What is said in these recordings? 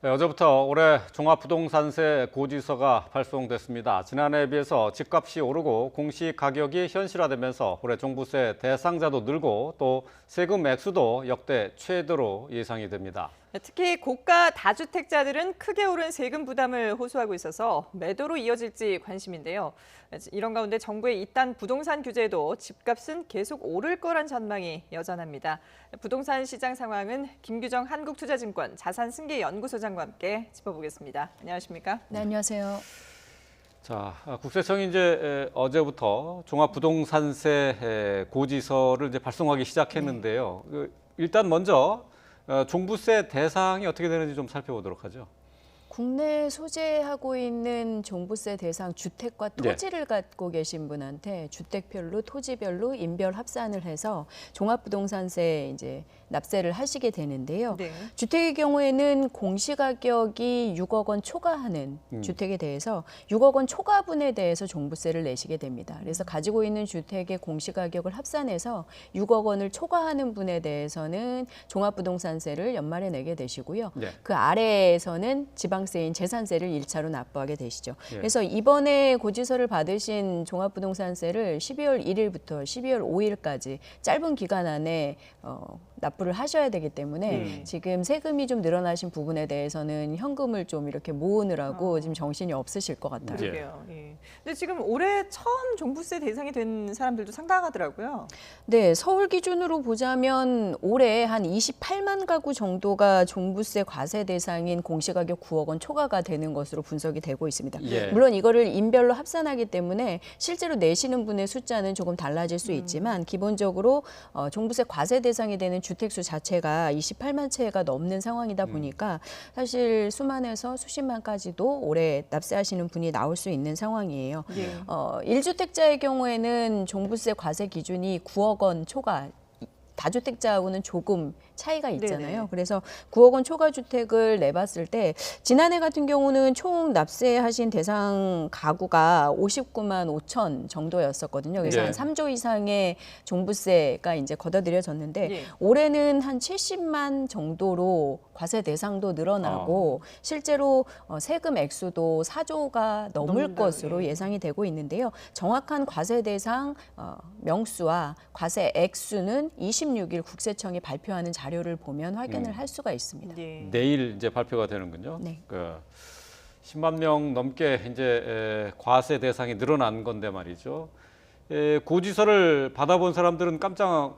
네, 어제부터 올해 종합부동산세 고지서가 발송됐습니다. 지난해에 비해서 집값이 오르고 공시가격이 현실화되면서 올해 종부세 대상자도 늘고 또 세금 액수도 역대 최대로 예상이 됩니다. 특히 고가 다주택자들은 크게 오른 세금 부담을 호소하고 있어서 매도로 이어질지 관심인데요. 이런 가운데 정부의 이딴 부동산 규제에도 집값은 계속 오를 거란 전망이 여전합니다. 부동산 시장 상황은 김규정 한국투자증권 자산승계연구소장과 함께 짚어보겠습니다. 안녕하십니까? 네, 안녕하세요. 자, 국세청이 이제 어제부터 종합부동산세 고지서를 이제 발송하기 시작했는데요. 일단 먼저 종부세 대상이 어떻게 되는지 좀 살펴보도록 하죠. 국내 소재하고 있는 종부세 대상 주택과 토지를 갖고 계신 분한테 주택별로 토지별로 인별 합산을 해서 종합부동산세 이제 납세를 하시게 되는데요. 네. 주택의 경우에는 공시가격이 6억 원 초과하는 주택에 대해서 6억 원 초과분에 대해서 종부세를 내시게 됩니다. 그래서 가지고 있는 주택의 공시가격을 합산해서 6억 원을 초과하는 분에 대해서는 종합부동산세를 연말에 내게 되시고요. 네. 그 아래에서는 지방세인 재산세를 1차로 납부하게 되시죠. 네. 그래서 이번에 고지서를 받으신 종합부동산세를 12월 1일부터 12월 5일까지 짧은 기간 안에 납부를 하셔야 되기 때문에 지금 세금이 좀 늘어나신 부분에 대해서는 현금을 좀 이렇게 모으느라고 지금 정신이 없으실 것 같아요. 그러게요. 예. 근데 지금 올해 처음 종부세 대상이 된 사람들도 상당하더라고요. 네, 서울 기준으로 보자면 올해 한 28만 가구 정도가 종부세 과세 대상인 공시가격 9억 원 초과가 되는 것으로 분석이 되고 있습니다. 예. 물론 이거를 인별로 합산하기 때문에 실제로 내시는 분의 숫자는 조금 달라질 수 있지만 기본적으로 종부세 과세 대상이 되는 주택수 자체가 28만 채가 넘는 상황이다 보니까 사실 수만에서 수십만까지도 올해 납세하시는 분이 나올 수 있는 상황이에요. 예. 1주택자의 경우에는 종부세 과세 기준이 9억 원 초과, 다주택자하고는 조금 차이가 있잖아요. 네네. 그래서 9억 원 초과 주택을 내봤을 때 지난해 같은 경우는 총 납세하신 대상 가구가 59만 5천 정도였었거든요. 그래서 네. 한 3조 이상의 종부세가 이제 걷어들여졌는데 예. 올해는 한 70만 정도로 과세 대상도 늘어나고 실제로 세금 액수도 4조가 넘을 넘는다, 것으로 예. 예상이 되고 있는데요. 정확한 과세 대상 명수와 과세 액수는 26일 국세청이 발표하는 자료를 보면 확인을 할 수가 있습니다. 예. 내일 이제 발표가 되는군요. 네. 10만 명 넘게 이제 과세 대상이 늘어난 건데 말이죠. 고지서를 받아본 사람들은 깜짝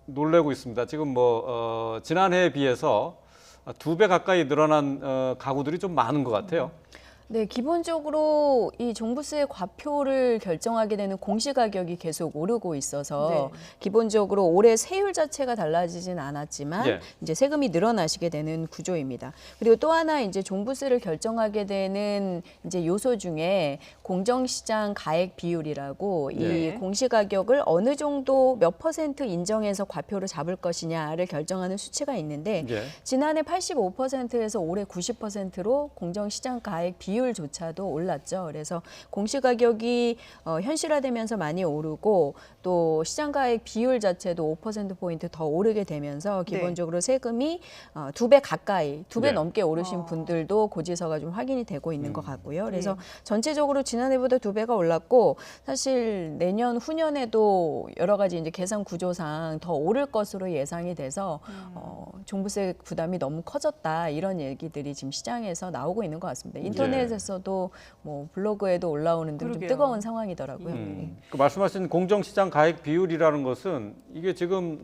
놀라고 있습니다. 지금 지난해에 비해서 2배 가까이 늘어난 가구들이 좀 많은 것 같아요. 네, 기본적으로 이 종부세 과표를 결정하게 되는 공시가격이 계속 오르고 있어서 네. 기본적으로 올해 세율 자체가 달라지진 않았지만 예. 이제 세금이 늘어나시게 되는 구조입니다. 그리고 또 하나 이제 종부세를 결정하게 되는 이제 요소 중에 공정시장 가액 비율이라고 네. 이 공시가격을 어느 정도 몇 퍼센트 인정해서 과표를 잡을 것이냐를 결정하는 수치가 있는데 예. 지난해 85%에서 올해 90%로 공정시장 가액 비율조차도 올랐죠. 그래서 공시가격이 현실화되면서 많이 오르고 또 시장가액 비율 자체도 5%포인트 더 오르게 되면서 기본적으로 세금이 2배 가까이, 2배 네. 넘게 오르신 분들도 고지서가 좀 확인이 되고 있는 것 같고요. 그래서 전체적으로 지난해보다 2배가 올랐고 사실 내년 후년에도 여러 가지 이제 계산 구조상 더 오를 것으로 예상이 돼서 종부세 부담이 너무 커졌다 이런 얘기들이 지금 시장에서 나오고 있는 것 같습니다. 인터넷에서도 뭐 블로그에도 올라오는 등 좀 그러게요. 뜨거운 상황이더라고요. 그 말씀하신 공정시장 가액 비율이라는 것은 이게 지금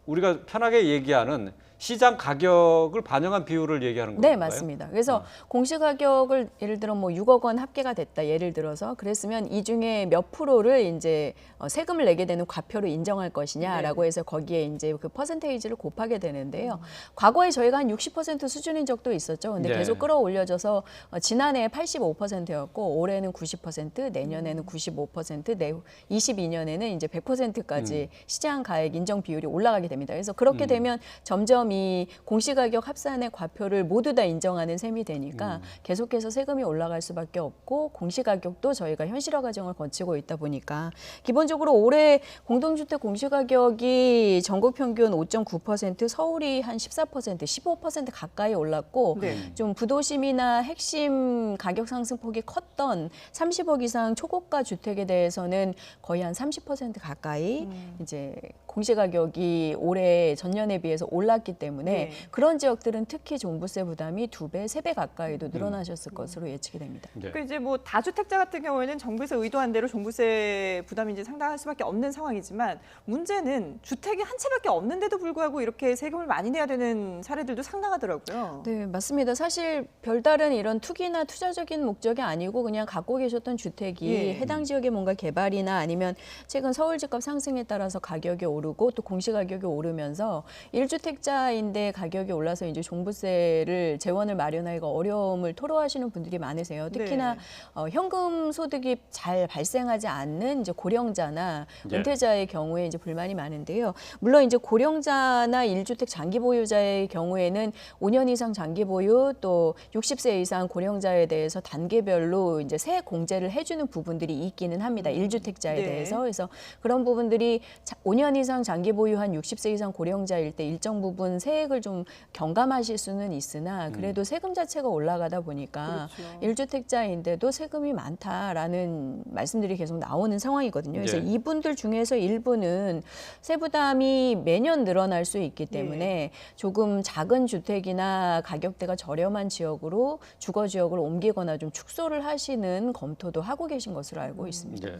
우리가 편하게 얘기하는 시장 가격을 반영한 비율을 얘기하는 건가요? 네, 맞습니다. 그래서 공시가격을 예를 들어 뭐 6억 원 합계가 됐다. 예를 들어서 그랬으면 이 중에 몇 프로를 이제 세금을 내게 되는 과표로 인정할 것이냐라고 해서 거기에 이제 그 퍼센테이지를 곱하게 되는데요. 과거에 저희가 한 60% 수준인 적도 있었죠. 근데 네. 계속 끌어올려져서 지난해 85%였고 올해는 90%, 내년에는 95%, 22년에는 이제 100%까지 시장 가액 인정 비율이 올라가게 됩니다. 그래서 그렇게 되면 점점 이 공시가격 합산의 과표를 모두 다 인정하는 셈이 되니까 계속해서 세금이 올라갈 수밖에 없고 공시가격도 저희가 현실화 과정을 거치고 있다 보니까 기본적으로 올해 공동주택 공시가격이 전국 평균 5.9%, 서울이 한 14%, 15% 가까이 올랐고 네. 좀 부도심이나 핵심 가격 상승폭이 컸던 30억 이상 초고가 주택에 대해서는 거의 한 30% 가까이 이제 공시가격이 올해 전년에 비해서 올랐기 때문에 네. 그런 지역들은 특히 종부세 부담이 2배, 3배 가까이도 늘어나셨을 것으로 예측이 됩니다. 네. 그 이제 뭐 다주택자 같은 경우에는 정부에서 의도한 대로 종부세 부담이 이제 상당할 수밖에 없는 상황이지만 문제는 주택이 한 채밖에 없는데도 불구하고 이렇게 세금을 많이 내야 되는 사례들도 상당하더라고요. 네, 맞습니다. 사실 별다른 이런 투기나 투자적인 목적이 아니고 그냥 갖고 계셨던 주택이 예. 해당 지역의 뭔가 개발이나 아니면 최근 서울 집값 상승에 따라서 가격이 오르고 또 공시가격이 오르면서 1주택자인데 가격이 올라서 이제 종부세를 재원을 마련하기가 어려움을 토로하시는 분들이 많으세요. 특히나 네. 현금 소득이 잘 발생하지 않는 이제 고령자나 예. 은퇴자의 경우에 이제 불만이 많은데요. 물론 이제 고령자나 1주택 장기 보유자의 경우에는 5년 이상 장기 보유 또 60세 이상 고령자에 대해서 단계별로 이제 세액 공제를 해주는 부분들이 있기는 합니다. 1주택자에 네. 대해서. 그래서 그런 부분들이 5년 이상 장기 보유한 60세 이상 고령자일 때 일정 부분 세액을 좀 경감하실 수는 있으나 그래도 세금 자체가 올라가다 보니까 그렇죠. 1주택자인데도 세금이 많다라는 말씀들이 계속 나오는 상황이거든요. 그래서 예. 이분들 중에서 일부는 세부담이 매년 늘어날 수 있기 때문에 조금 작은 주택이나 가격대가 저렴한 지역으로 주거 지역을 옮기거나 좀 축소를 하시는 검토도 하고 계신 것으로 알고 있습니다. 예.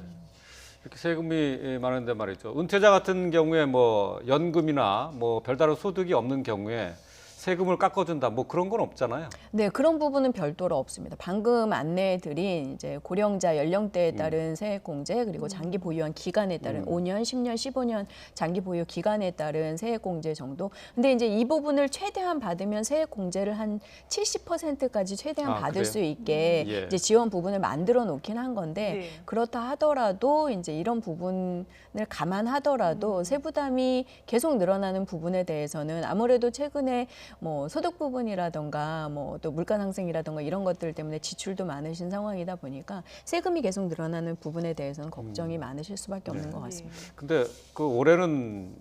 이렇게 세금이 많은데 말이죠. 은퇴자 같은 경우에 뭐 연금이나 뭐 별다른 소득이 없는 경우에 세금을 깎아준다 뭐 그런 건 없잖아요. 네, 그런 부분은 별도로 없습니다. 방금 안내해드린 이제 고령자 연령대에 따른 세액 공제 그리고 장기 보유한 기간에 따른 5년, 10년, 15년 장기 보유 기간에 따른 세액 공제 정도. 근데 이제 이 부분을 최대한 받으면 세액 공제를 한 70%까지 최대한 받을 그래요? 수 있게 예. 이제 지원 부분을 만들어 놓긴 한 건데 네. 그렇다 하더라도 이제 이런 부분을 감안하더라도 세부담이 계속 늘어나는 부분에 대해서는 아무래도 최근에 뭐 소득 부분이라던가 뭐 또 물가 상승이라던가 이런 것들 때문에 지출도 많으신 상황이다 보니까 세금이 계속 늘어나는 부분에 대해서는 걱정이 많으실 수밖에 없는 것 같습니다. 근데 그 올해는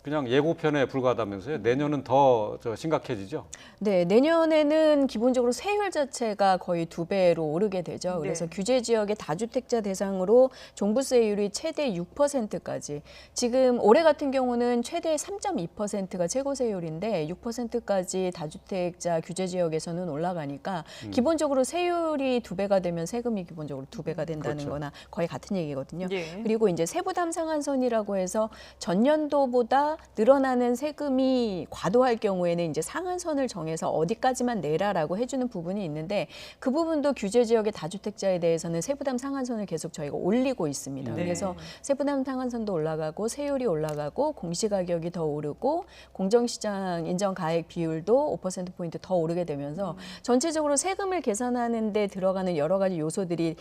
그냥 예고편에 불과하다면서요. 내년은 더 심각해지죠. 네, 내년에는 기본적으로 세율 자체가 거의 2배로 오르게 되죠. 그래서 네. 규제 지역의 다주택자 대상으로 종부세율이 최대 6%까지. 지금 올해 같은 경우는 최대 3.2%가 최고세율인데 6%까지 다주택자 규제 지역에서는 올라가니까 기본적으로 세율이 2배가 되면 세금이 기본적으로 2배가 된다는 그렇죠. 거나 거의 같은 얘기거든요. 예. 그리고 이제 세부담 상한선이라고 해서 전년도보다 늘어나는 세금이 과도할 경우에는 이제 상한선을 정해서 어디까지만 내라라고 해주는 부분이 있는데 그 부분도 규제 지역의 다주택자에 대해서는 세부담 상한선을 계속 저희가 올리고 있습니다. 네. 그래서 세부담 상한선도 올라가고 세율이 올라가고 공시가격이 더 오르고 공정시장 인정가액 비율도 5%포인트 더 오르게 되면서 전체적으로 세금을 계산하는 데 들어가는 여러 가지 요소들이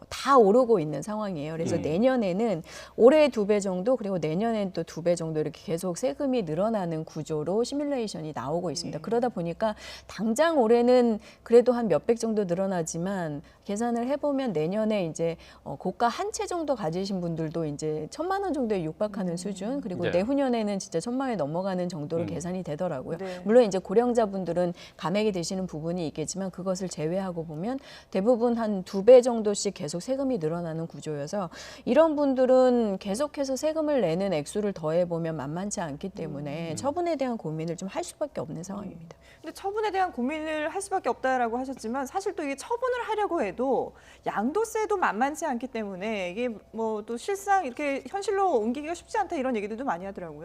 다 오르고 있는 상황이에요. 그래서 내년에는 올해 2배 정도 그리고 내년엔 또 2배 정도 이렇게 계속 세금이 늘어나는 구조로 시뮬레이션이 나오고 있습니다. 그러다 보니까 당장 올해는 그래도 한 몇백 정도 늘어나지만 계산을 해보면 내년에 이제 고가 한 채 정도 가지신 분들도 이제 1,000만 원 정도에 육박하는 수준 그리고 네. 내후년에는 진짜 1,000만 원이 넘어가는 정도로 계산이 되더라고요. 네. 물론 이제 고령자분들은 감액이 되시는 부분이 있겠지만 그것을 제외하고 보면 대부분 한 2배 정도씩 계속 세금이 늘어나는 구조여서 이런 분들은 계속해서 세금을 내는 액수를 더해보면 만만치 않기 때문에 처분에 대한 고민을 좀 할 수밖에 없는 상황입니다. 근데 처분에 대한 고민을 할 수밖에 없다라고 하셨지만 사실 또 이게 처분을 하려고 해도 양도세도 만만치 않기 때문에 이게 뭐 또 실상 이렇게 현실로 옮기기가 쉽지 않다 이런 얘기들도 많이 하더라고요.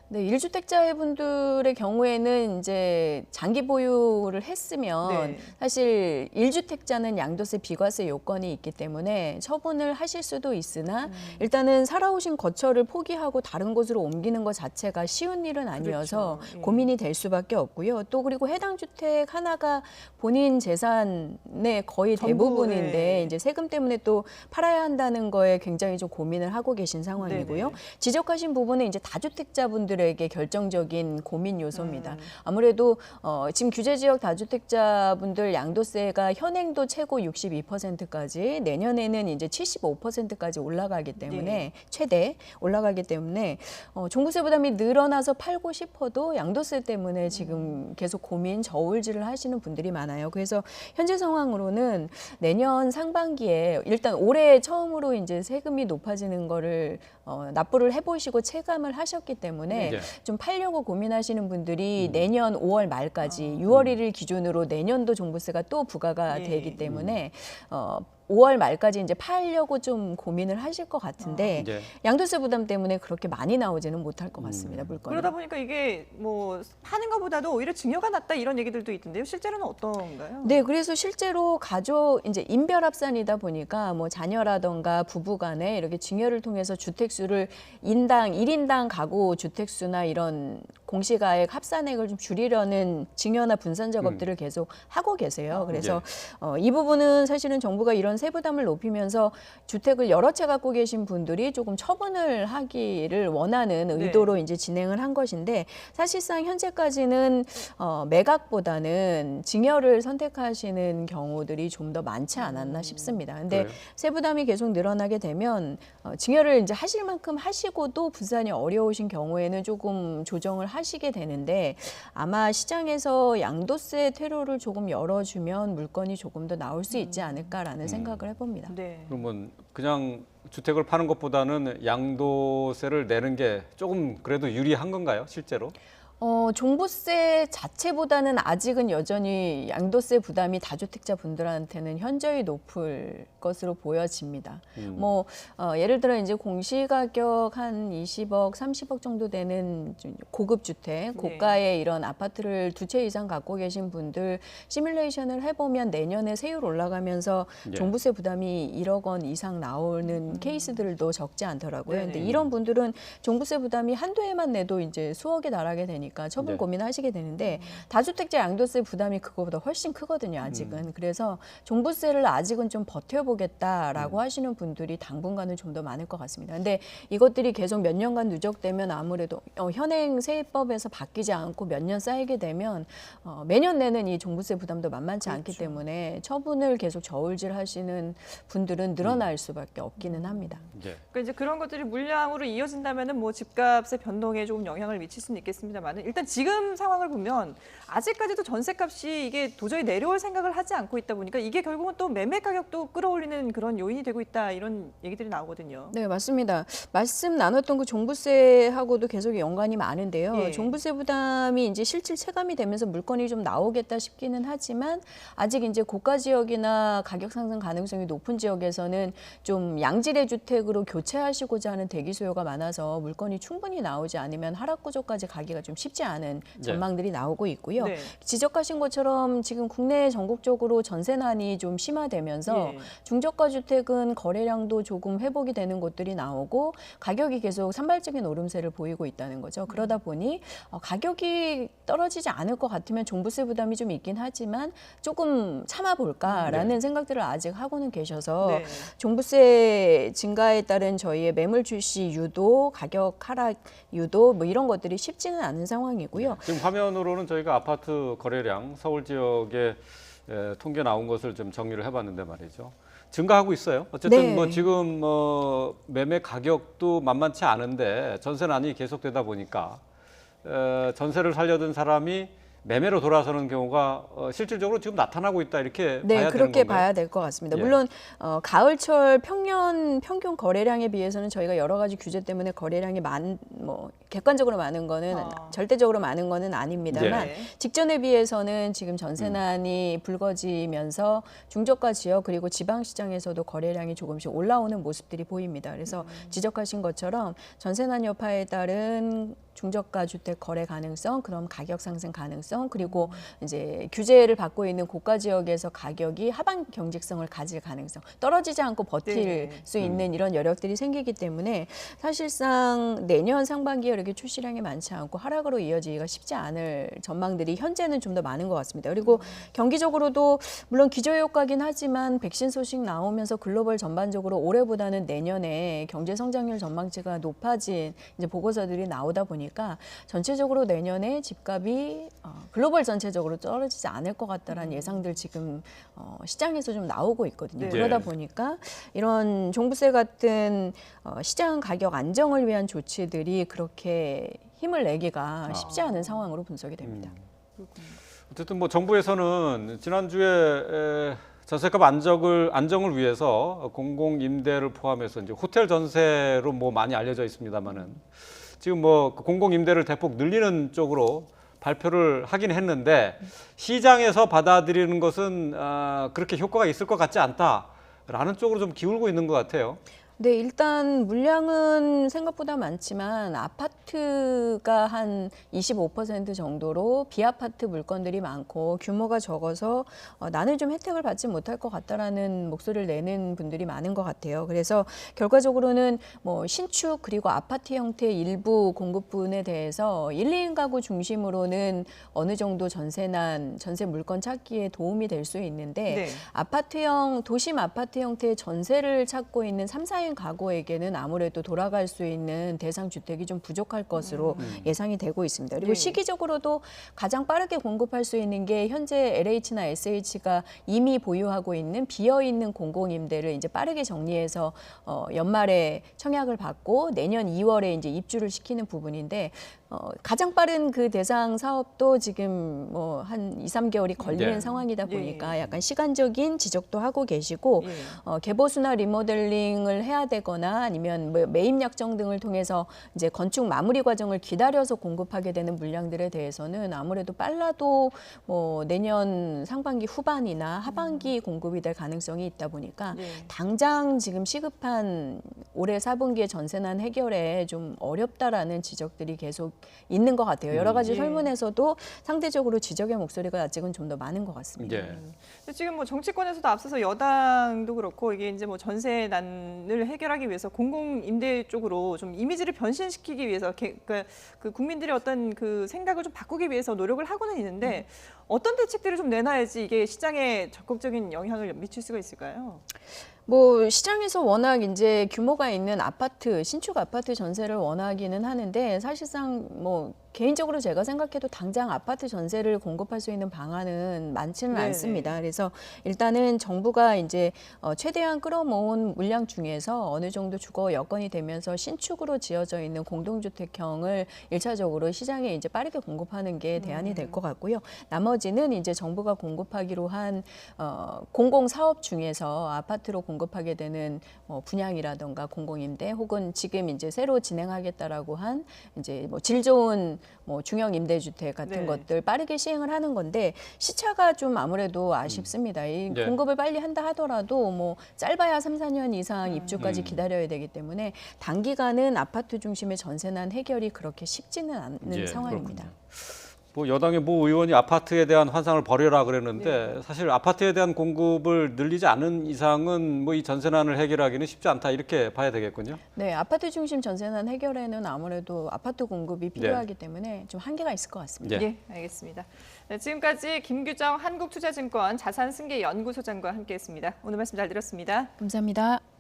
네, 1주택자 분들의 경우에는 이제 장기 보유를 했으면 네. 사실 1주택자는 양도세 비과세 요건이 있기 때문에 처분을 하실 수도 있으나 일단은 살아오신 거처를 포기하고 다른 곳으로 옮기는 것 자체가 쉬운 일은 아니어서 그렇죠. 예. 고민이 될 수밖에 없고요. 또 그리고 해당 주택 하나가 본인 재산의 거의 전부, 대부분인데 예. 이제 세금 때문에 또 팔아야 한다는 거에 굉장히 좀 고민을 하고 계신 상황이고요. 네네. 지적하신 부분은 이제 다주택자분들에게 결정적인 고민 요소입니다. 음. 아무래도 지금 규제 지역 다주택자분들 양도세가 현행도 최고 62%까지 내년에는 이제 75%까지 올라가기 때문에 네. 최대 올라가기 때문에 종부세 부담이 늘어나서 팔고 싶어도 양도세 때문에 지금 계속 고민 저울질을 하시는 분들이 많아요. 그래서 현재 상황으로는 내년 상반기에 일단 올해 처음으로 이제 세금이 높아지는 거를 납부를 해보시고 체감을 하셨기 때문에 네. 좀 팔려고 고민하시는 분들이 내년 5월 말까지 6월 1일 기준으로 내년도 종부세가 또 부과가 예. 되기 때문에 5월 말까지 이제 팔려고 좀 고민을 하실 것 같은데 네. 양도세 부담 때문에 그렇게 많이 나오지는 못할 것 같습니다. 물건이. 그러다 보니까 이게 뭐 파는 것보다도 오히려 증여가 낫다 이런 얘기들도 있던데요. 실제로는 어떤가요? 네, 그래서 실제로 가족 이제 인별합산이다 보니까 뭐 자녀라던가 부부간에 이렇게 증여를 통해서 주택수를 인당 1인당 가구 주택수나 이런 공시가액 합산액을 좀 줄이려는 증여나 분산 작업들을 계속 하고 계세요. 그래서 이 부분은 사실은 정부가 이런 세부담을 높이면서 주택을 여러 채 갖고 계신 분들이 조금 처분을 하기를 원하는 네. 의도로 이제 진행을 한 것인데 사실상 현재까지는 매각보다는 증여를 선택하시는 경우들이 좀 더 많지 않았나 싶습니다. 근데 그래요? 세부담이 계속 늘어나게 되면 증여를 이제 하실 만큼 하시고도 분산이 어려우신 경우에는 조금 조정을 하시게 되는데 아마 시장에서 양도세 퇴로를 조금 열어주면 물건이 조금 더 나올 수 있지 않을까라는 생각을 해봅니다. 네. 그러면 그냥 주택을 파는 것보다는 양도세를 내는 게 조금 그래도 유리한 건가요, 실제로? 종부세 자체보다는 아직은 여전히 양도세 부담이 다주택자 분들한테는 현저히 높을 것으로 보여집니다. 뭐 예를 들어 이제 공시가격 한 20억, 30억 정도 되는 고급 주택, 고가의 이런 아파트를 두 채 이상 갖고 계신 분들 시뮬레이션을 해보면 내년에 세율 올라가면서 예. 종부세 부담이 1억 원 이상 나오는 케이스들도 적지 않더라고요. 네네. 근데 이런 분들은 종부세 부담이 한두 해만 내도 이제 수억에 달하게 되니까 처분 네. 고민하시게 되는데 다주택자 양도세 부담이 그거보다 훨씬 크거든요. 아직은. 그래서 종부세를 아직은 좀 버텨보겠다라고 하시는 분들이 당분간은 좀 더 많을 것 같습니다. 근데 이것들이 계속 몇 년간 누적되면 아무래도 현행 세법에서 바뀌지 않고 몇 년 쌓이게 되면 매년 내는 이 종부세 부담도 만만치 않기 때문에 처분을 계속 저울질하시는 분들은 늘어날 수밖에 없기는 합니다. 예. 그러니까 이제 그런 것들이 물량으로 이어진다면은 뭐 집값의 변동에 조금 영향을 미칠 수는 있겠습니다만은 일단 지금 상황을 보면 아직까지도 전세값이 이게 도저히 내려올 생각을 하지 않고 있다 보니까 이게 결국은 또 매매 가격도 끌어올리는 그런 요인이 되고 있다 이런 얘기들이 나오거든요. 네, 맞습니다. 말씀 나눴던 그 종부세하고도 계속 연관이 많은데요. 예. 종부세 부담이 이제 실질 체감이 되면서 물건이 좀 나오겠다 싶기는 하지만 아직 이제 고가 지역이나 가격 상승 가능성이 높은 지역에서는 좀 양질의 주택으로 교체하시고자 하는 대기 수요가 많아서 물건이 충분히 나오지 않으면 하락 구조까지 가기가 좀 쉽지 않은 전망들이 나오고 있고요. 네. 지적하신 것처럼 지금 국내 전국적으로 전세난이 좀 심화되면서 예. 중저가 주택은 거래량도 조금 회복이 되는 곳들이 나오고 가격이 계속 산발적인 오름세를 보이고 있다는 거죠. 그러다 보니 가격이 떨어지지 않을 것 같으면 종부세 부담이 좀 있긴 하지만 조금 참아볼까라는 생각들을 아직 하고는 계셔서 네. 종부세 증가에 따른 저희의 매물 출시 유도, 가격 하락 유도 뭐 이런 것들이 쉽지는 않은 상황이고요. 지금 화면으로는 저희가 아파트 거래량 서울 지역에 통계 나온 것을 좀 정리를 해봤는데 말이죠. 증가하고 있어요. 어쨌든 네. 뭐 지금 매매 가격도 만만치 않은데 전세난이 계속되다 보니까 전세를 살려던 사람이 매매로 돌아서는 경우가 실질적으로 지금 나타나고 있다 이렇게 네, 봐야 그렇게 되는 건가요? 봐야 될 것 같습니다. 예. 물론 가을철 평균 거래량에 비해서는 저희가 여러 가지 규제 때문에 거래량이 객관적으로 많은 거는 절대적으로 많은 거는 아닙니다만 네. 직전에 비해서는 지금 전세난이 불거지면서 중저가 지역 그리고 지방 시장에서도 거래량이 조금씩 올라오는 모습들이 보입니다. 그래서 지적하신 것처럼 전세난 여파에 따른 중저가 주택 거래 가능성, 그럼 가격 상승 가능성, 그리고 이제 규제를 받고 있는 고가 지역에서 가격이 하방 경직성을 가질 가능성, 떨어지지 않고 버틸 네. 수 있는 이런 여력들이 생기기 때문에 사실상 내년 상반기에 이렇게 출시량이 많지 않고 하락으로 이어지기가 쉽지 않을 전망들이 현재는 좀 더 많은 것 같습니다. 그리고 경기적으로도 물론 기저효과긴 하지만 백신 소식 나오면서 글로벌 전반적으로 올해보다는 내년에 경제 성장률 전망치가 높아진 이제 보고서들이 나오다 보니까 전체적으로 내년에 집값이 글로벌 전체적으로 떨어지지 않을 것 같다라는 예상들 지금 시장에서 좀 나오고 있거든요. 네. 그러다 보니까 이런 종부세 같은 시장 가격 안정을 위한 조치들이 그렇게 힘을 내기가 쉽지 않은 상황으로 분석이 됩니다. 어쨌든 뭐 정부에서는 지난주에 전세값 안정을 위해서 공공임대를 포함해서 이제 호텔 전세로 뭐 많이 알려져 있습니다만은 지금 뭐 공공임대를 대폭 늘리는 쪽으로 발표를 하긴 했는데 시장에서 받아들이는 것은 그렇게 효과가 있을 것 같지 않다라는 쪽으로 좀 기울고 있는 것 같아요. 네, 일단 물량은 생각보다 많지만 아파트가 한 25% 정도로 비아파트 물건들이 많고 규모가 적어서 나는 좀 혜택을 받지 못할 것 같다라는 목소리를 내는 분들이 많은 것 같아요. 그래서 결과적으로는 뭐 신축 그리고 아파트 형태의 일부 공급분에 대해서 1, 2인 가구 중심으로는 어느 정도 전세 물건 찾기에 도움이 될 수 있는데 네. 도심 아파트 형태의 전세를 찾고 있는 3, 4인 가구에게는 아무래도 돌아갈 수 있는 대상 주택이 좀 부족할 것으로 예상이 되고 있습니다. 그리고 네. 시기적으로도 가장 빠르게 공급할 수 있는 게 현재 LH나 SH가 이미 보유하고 있는 비어 있는 공공임대를 이제 빠르게 정리해서 연말에 청약을 받고 내년 2월에 이제 입주를 시키는 부분인데 가장 빠른 그 대상 사업도 지금 뭐 한 2, 3개월이 걸리는 네. 상황이다 예. 보니까 약간 시간적인 지적도 하고 계시고 예. 개보수나 리모델링을 해야 되거나 아니면 뭐 매입 약정 등을 통해서 이제 건축 마무리 과정을 기다려서 공급하게 되는 물량들에 대해서는 아무래도 빨라도 뭐 내년 상반기 후반이나 하반기 공급이 될 가능성이 있다 보니까 네. 당장 지금 시급한 올해 4분기의 전세난 해결에 좀 어렵다라는 지적들이 계속 있는 것 같아요. 여러 가지 예. 설문에서도 상대적으로 지적의 목소리가 아직은 좀 더 많은 것 같습니다. 예. 근데 지금 뭐 정치권에서도 앞서서 여당도 그렇고 이게 이제 뭐 전세난을 해결하기 위해서 공공임대 쪽으로 좀 이미지를 변신시키기 위해서 그 국민들의 어떤 그 생각을 좀 바꾸기 위해서 노력을 하고는 있는데 어떤 대책들을 좀 내놔야지 이게 시장에 적극적인 영향을 미칠 수가 있을까요? 뭐 시장에서 워낙 이제 규모가 있는 아파트, 신축 아파트 전세를 원하기는 하는데 사실상 뭐 개인적으로 제가 생각해도 당장 아파트 전세를 공급할 수 있는 방안은 많지는 네네. 않습니다. 그래서 일단은 정부가 이제 최대한 끌어모은 물량 중에서 어느 정도 주거 여건이 되면서 신축으로 지어져 있는 공동주택형을 1차적으로 시장에 이제 빠르게 공급하는 게 대안이 될 것 같고요. 나머지는 이제 정부가 공급하기로 한 공공사업 중에서 아파트로 공급하게 되는 분양이라던가 공공임대 혹은 지금 이제 새로 진행하겠다라고 한 이제 뭐 질 좋은 뭐 중형 임대주택 같은 네. 것들 빠르게 시행을 하는 건데 시차가 좀 아무래도 아쉽습니다. 이 네. 공급을 빨리 한다 하더라도 뭐 짧아야 3, 4년 이상 입주까지 기다려야 되기 때문에 단기간은 아파트 중심의 전세난 해결이 그렇게 쉽지는 않는 예, 상황입니다. 그렇군요. 뭐 여당의 모 의원이 아파트에 대한 환상을 버려라 그랬는데 사실 아파트에 대한 공급을 늘리지 않은 이상은 뭐 이 전세난을 해결하기는 쉽지 않다 이렇게 봐야 되겠군요. 네, 아파트 중심 전세난 해결에는 아무래도 아파트 공급이 필요하기 때문에 좀 한계가 있을 것 같습니다. 예. 예, 알겠습니다. 네, 지금까지 김규정 한국투자증권 자산승계연구소장과 함께했습니다. 오늘 말씀 잘 들었습니다. 감사합니다.